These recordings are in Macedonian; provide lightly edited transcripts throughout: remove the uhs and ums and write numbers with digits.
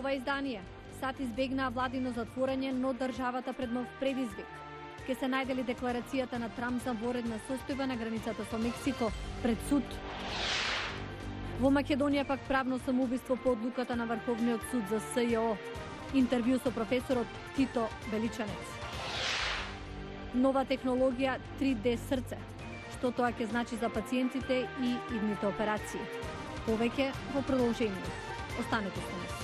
ова издание. САД избегнаа владино затворање, но државата пред нов предизвик. Ке се најде ли декларацијата на Трамп за воредна состојба на границата со Мексико пред суд? Во Македонија пак правно самоубиство по одлуката на Врховниот суд за СЈО. Интервју со професорот Тито Беличанец. Нова технологија 3D срце. Што тоа ќе значи за пациентите и идните операции? Повеќе во продолжение. Останете со нас.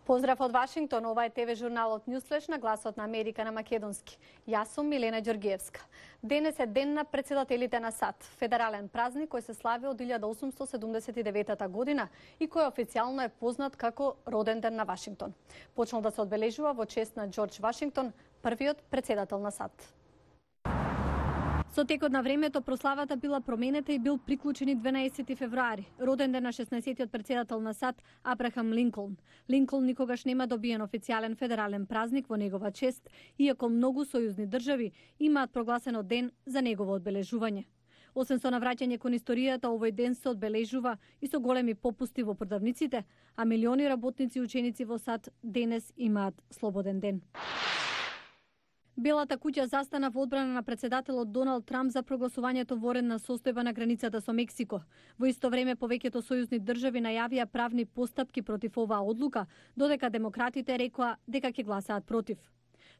Поздрав од Вашингтон, ова е ТВ журналот Ньюсфлеш на гласот на Америка на македонски. Јас сум Милена Ѓоргиевска. Денес е ден на председателите на САД, федерален празник кој се слави од 1879 година и кој официјално е познат како роден ден на Вашингтон. Почнал да се одбележува во чест на Џорџ Вашингтон, првиот председател на САД. Со текот на времето прославата била променета и бил приклучен 12 февруари, роден ден на 16-тиот председател на САД Абрахам Линколн. Линколн никогаш нема добиен официјален федерален празник во негова чест, иако многу сојузни држави имаат прогласено ден за негово одбележување. Освен со навраќање кон историјата, овој ден се одбележува и со големи попусти во продавниците, а милиони работници и ученици во САД денес имаат слободен ден. Белата куќа застана во одбрана на председателот Доналд Трамп за прогласувањето воредна состојба на границата со Мексико. Во исто време повеќето сојузни држави најавија правни постапки против оваа одлука, додека демократите рекоа дека ќе гласаат против.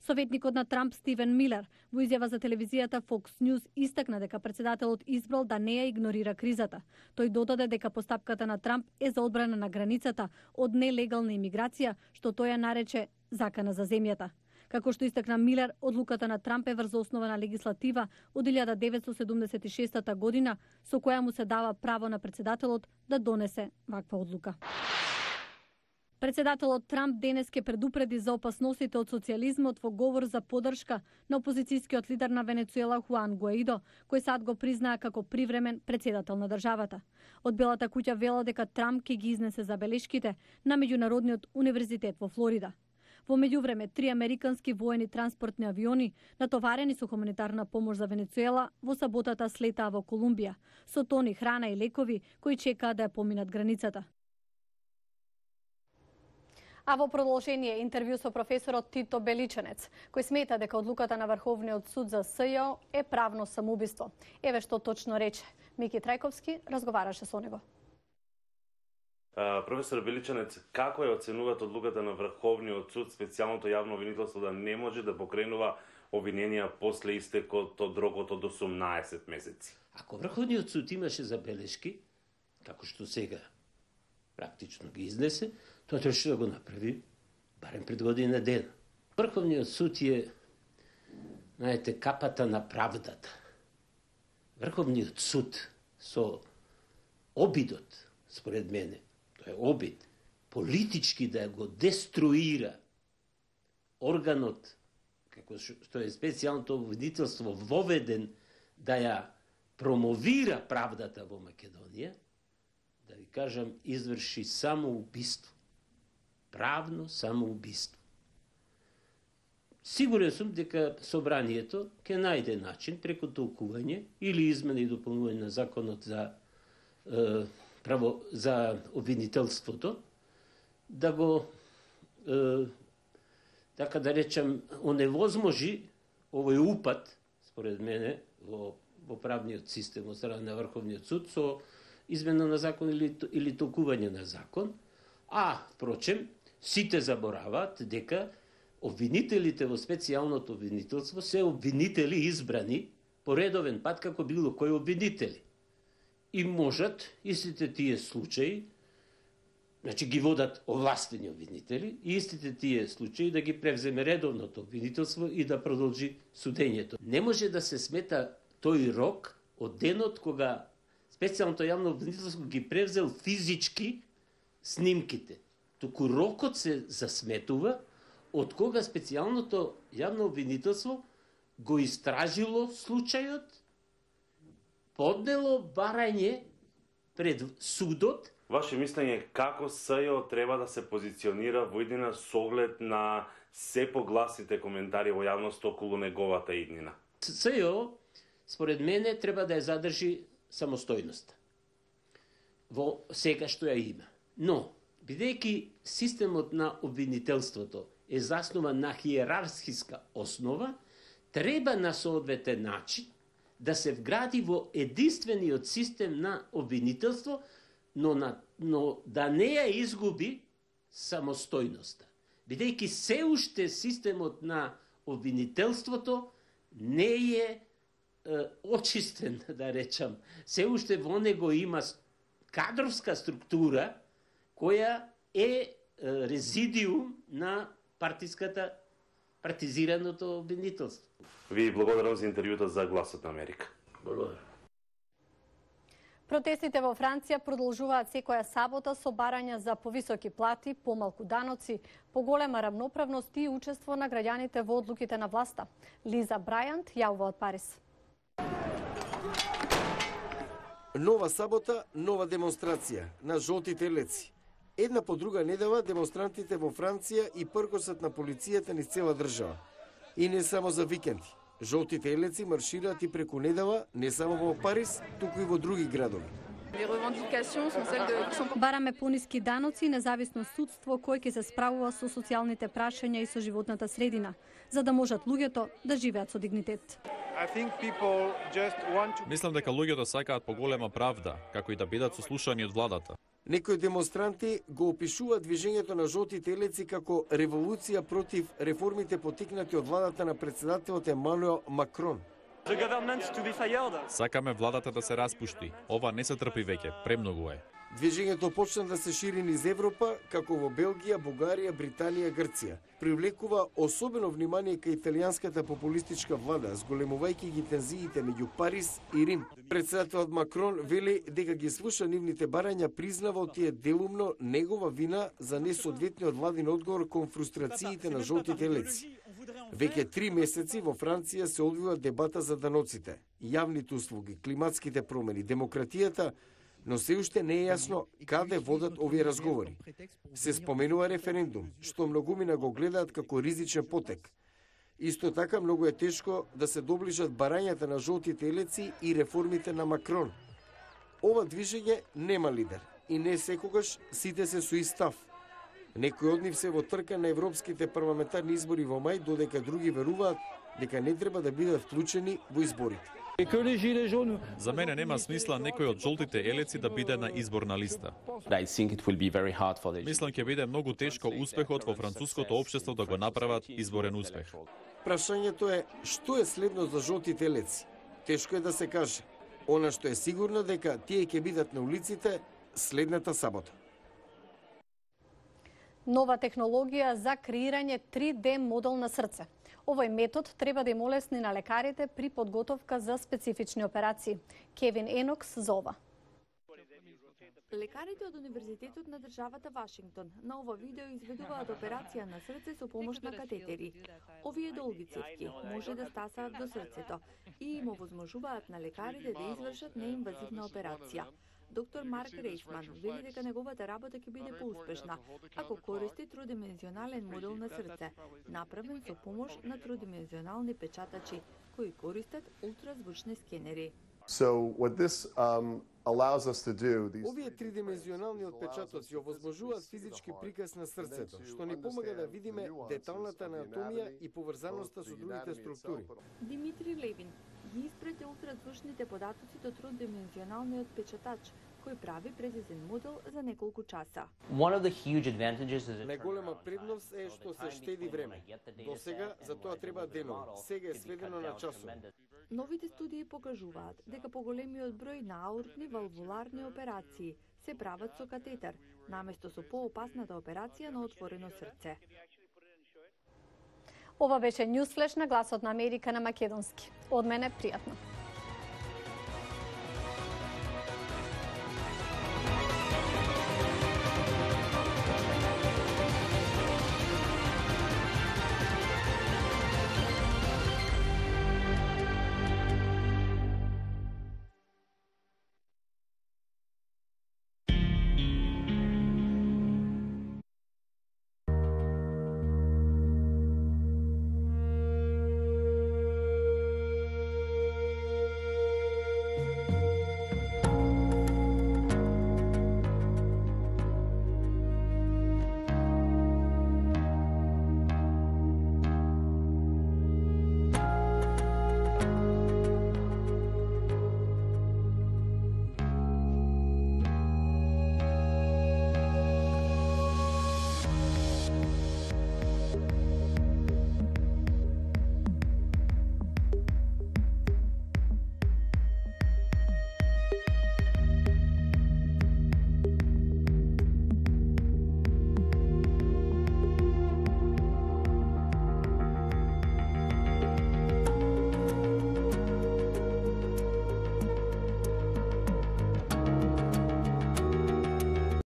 Советникот на Трамп Стивен Милер во изјава за телевизијата Fox News истакна дека председателот избрал да не ја игнорира кризата. Тој додаде дека постапката на Трамп е за одбрана на границата од нелегална имиграција, што тој ја нарече закана за земјата. Како што истакна Милер, одлуката на Трамп е врз основа на легислатива од 1976 година, со која му се дава право на председателот да донесе ваква одлука. Председателот Трамп денес ке предупреди за опасностите од социјализмот во говор за поддршка на опозицијскиот лидер на Венецуела Хуан Гуаидо, кој сад го признаа како привремен председател на државата. Од Белата куќа вела дека Трамп ке ги изнесе забелешките на Меѓународниот универзитет во Флорида. Во меѓувреме, 3 американски воени транспортни авиони, натоварени со хуманитарна помош за Венецуела, во саботата слетаа во Колумбија, со тони храна и лекови кои чекаат да ја поминат границата. А во продолжение интервју со професорот Тито Беличанец, кој смета дека одлуката на Врховниот суд за СЈО е правно самоубиство. Еве што точно рече. Мики Трајковски разговараше со него. Професор Беличанец, како ја оценувате одлуката на Врховниот суд, специјалното јавно обвинителство да не може да покренува обвиненија после истекот од рокот од 18 месеци? Ако Врховниот суд имаше забелешки, како што сега практично ги изнесе, тоа требаше да го направи барем пред година дена. Врховниот суд е, знаете, капата на правдата. Врховниот суд со обидот, според мене, тоа е обид, политички да го деструира органот, како што е специјалното обвинителство воведен да ја промовира правдата во Македонија, да ви кажам, изврши самоубиство. Правно самоубиство. Сигурен сум дека собранието ќе најде начин преку толкување или измена и дополнување на законот за обвинителството да го така да речем оневозможи овој упад, според мене, во правниот систем од страна на Врховниот суд со измена на закон или толкување на закон, а, впрочем, сите забораваат дека обвинителите во специјалното обвинителство се обвинители избрани по редовен пат како било кој обвинители. И можат истите тие случаи, значи ги водат овластени обвинители, и истите тие случаи да ги превземе редовното обвинителство и да продолжи судењето. Не може да се смета тој рок од денот кога специјалното јавно обвинителство ги превзел физички снимките. Туку рокот се засметува од кога специјалното јавно обвинителство го истражило случајот, поднело барање пред судот. Ваше мислење како СЈО треба да се позиционира во иднина со оглед на се погласните коментари во јавност околу неговата иднина? СЈО, според мене, треба да ја задржи самостојноста. во сега што ја има. Но, бидејќи системот на обвинителството е заснуван на хиерархиска основа, треба на соодветен начин да се вгради во единствениот систем на обвинителство, но да не ја изгуби самостојноста. Бидејќи се уште системот на обвинителството не е очистен, да речам. Се уште во него има кадровска структура која е резидиум на партизираното обвинителство. Ви благодарам за интервјуто за Гласот на Америка. Благодарам. Протестите во Франција продолжуваат секоја сабота со барања за повисоки плати, помалку даноци, поголема рамноправност и учество на граѓаните во одлуките на власта. Лиза Брајант јавува од Париз. Нова сабота, нова демонстрација на жолтите елеци. Една по друга недела демонстрантите во Франција и пркосот на полицијата низ цела држава. И не само за викенди. Жолтите елеци маршираат и преку недела не само во Париз, туку и во други градови. Бараме пониски даноци и независно судство кој ќе се справува со социјалните прашања и со животната средина, за да можат луѓето да живеат со дигнитет. Мислам дека луѓето сакаат поголема правда, како и да бидат сослушани од владата. Некои демонстранти го опишуваат движењето на жолтите елеци како револуција против реформите потикнати од владата на председателот Емануел Макрон. Сакаме владата да се распушти. Ова не се трпи веќе, премногу е. Движењето почна да се шири низ Европа, како во Белгија, Бугарија, Британија, Грција. Привлекува особено внимание кај италијанската популистичка влада, зголемувајќи ги тензиите меѓу Париз и Рим. Председателот Макрон вели дека ги слуша нивните барања, признава од делумно негова вина за несоодветниот владин одговор кон фрустрациите на жолтите елеци. Веќе 3 месеци во Франција се одвива дебата за даноците, јавните услуги, климатските промени, демократијата, но се уште не е јасно каде водат овие разговори. Се споменува референдум, што многумина го гледаат како ризичен потек. Исто така многу е тешко да се доближат барањата на жолтите елеци и реформите на Макрон. Ова движење нема лидер и не секогаш сите се со ист став. Некои од нив се во трка на европските парламентарни избори во мај, додека други веруваат дека не треба да бидат вклучени во изборите. За мене нема смисла некој од жолтите елеци да биде на изборна листа. Мислам ќе биде многу тешко успехот во француското општество да го направат изборен успех. Прашањето е што е следно за жолтите елеци. Тешко е да се каже. Она што е сигурно дека тие ќе бидат на улиците следната сабота. Нова технологија за креирање 3D модел на срце. Овој метод треба да им олесни на лекарите при подготовка за специфични операции. Кевин Енокс за ова. Лекарите од Универзитетот на државата Вашингтон на ова видео изведуваат операција на срце со помош на катетери. Овие долги цевки може да стасаат до срцето и им овозможуваат на лекарите да извршат неинвазивна операција. Доктор Марк Рейшман вели дека неговата работа ќе биде поуспешна ако користи тридимензионален модел на срце, направен со помош на тридимензионални печатачи кои користат ултразвучни скенери. Овие тридимензионални отпечатоци овозможуваат физички приказ на срцето, што ни помага да видиме деталната анатомија и поврзаноста со другите структури. Димитри Левин ги испрати ултразвучните податоци до тридимензионалниот печатач, кој прави презизен модел за неколку часа. Најголема предност е што се штеди време. До сега за тоа треба денови, сега е сведено на часови. Новите студии покажуваат дека поголемиот број на аортни валвуларни операции се прават со катетер, наместо со поопасната операција на отворено срце. Ова беше Ньюсфлеш на Гласот на Америка на македонски. Од мене пријатно.